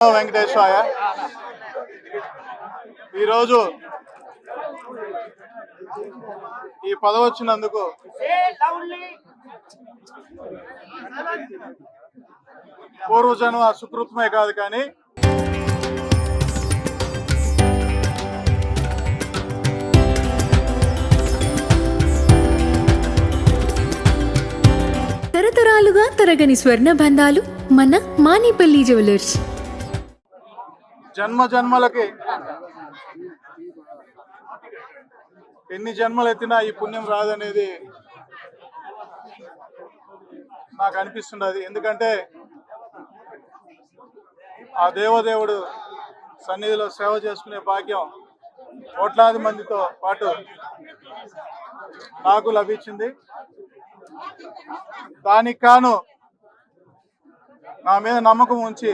వెంకటేశ్వర ఈరోజు ఈ పదవి వచ్చినందుకు పూర్వజన్మ సుకృతమే కాదు కానీ తరతరాలుగా తరగని స్వర్ణ బంధాలు మన మానిపల్లి జ్యువెలర్స్. జన్మ జన్మలకి ఎన్ని జన్మలు ఎత్తినా ఈ పుణ్యం రాదనేది నాకు అనిపిస్తున్నది. ఎందుకంటే ఆ దేవదేవుడు సన్నిధిలో సేవ చేసుకునే భాగ్యం కోట్లాది మందితో పాటు నాకు లభించింది. దానికి కాను నా మీద నమ్మకం ఉంచి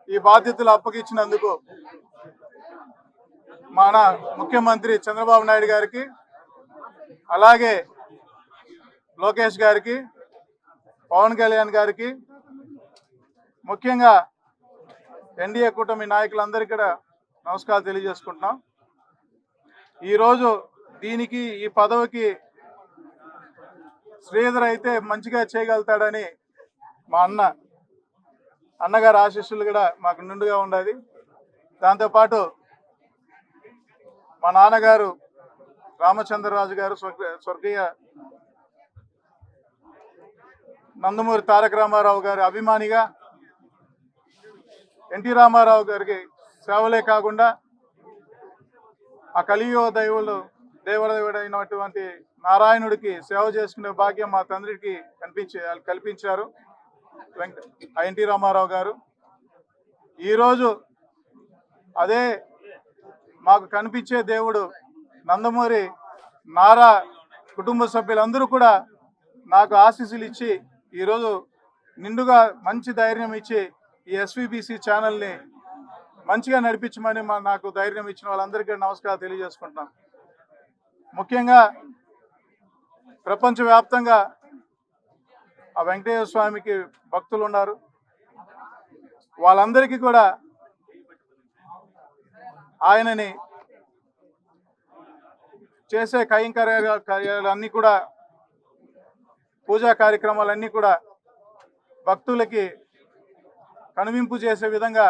ఈ బాధ్యతలు అప్పగించినందుకు మన ముఖ్యమంత్రి చంద్రబాబు నాయుడు గారికి, అలాగే లోకేష్ గారికి, పవన్ కళ్యాణ్ గారికి, ముఖ్యంగా ఎన్డీఏ కూటమి నాయకులందరికీ కూడా నమస్కారాలు తెలియజేసుకుంటున్నాం. ఈరోజు దీనికి ఈ పదవికి శ్రీధర్ అయితే మంచిగా చేయగలుగుతాడని మా అన్నగారి ఆశీస్సులు కూడా మాకు నిండుగా ఉండాలి. దాంతోపాటు మా నాన్నగారు రామచంద్రరాజు గారు స్వర్గీయ నందమూరి తారక రామారావు గారి అభిమానిగా ఎన్టీ రామారావు గారికి సేవలే కాకుండా ఆ కలియుగ దేవుడైనటువంటి నారాయణుడికి సేవ చేసుకునే భాగ్యం మా తండ్రికి కల్పించారు ఎన్టీ రామారావు గారు. ఈరోజు అదే మాకు కనిపించే దేవుడు నందమూరి నారా కుటుంబ సభ్యులందరూ కూడా నాకు ఆశీస్సులు ఇచ్చి ఈరోజు నిండుగా మంచి ధైర్యం ఇచ్చి ఈ ఎస్వీబీసీ ఛానల్ని మంచిగా నడిపించమని నాకు ధైర్యం ఇచ్చిన వాళ్ళందరికీ నమస్కారం తెలియజేసుకుంటున్నాం. ముఖ్యంగా ప్రపంచవ్యాప్తంగా ఆ వెంకటేశ్వర స్వామికి భక్తులు ఉన్నారు. వాళ్ళందరికీ కూడా ఆయనని చేసే కార్యాలన్నీ కూడా పూజా కార్యక్రమాలన్నీ కూడా భక్తులకి కనువింపు చేసే విధంగా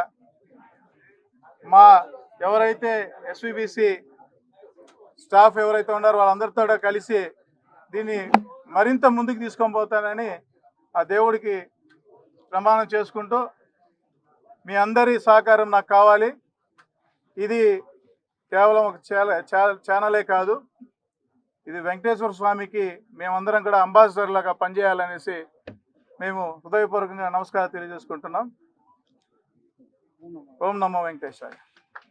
మా ఎవరైతే ఎస్వీబీసీ స్టాఫ్ ఎవరైతే ఉన్నారో వాళ్ళందరితో కలిసి దీన్ని మరింత ముందుకు తీసుకొని పోతానని ఆ దేవుడికి ప్రమాణం చేసుకుంటూ మీ అందరి సహకారం నాకు కావాలి. ఇది కేవలం ఒక ఛానలే కాదు, ఇది వెంకటేశ్వర స్వామికి మేమందరం కూడా అంబాసిడర్ లాగా పనిచేయాలనేసి మేము హృదయపూర్వకంగా నమస్కారం తెలియజేసుకుంటున్నాం. ఓం నమో వెంకటేశ్వర.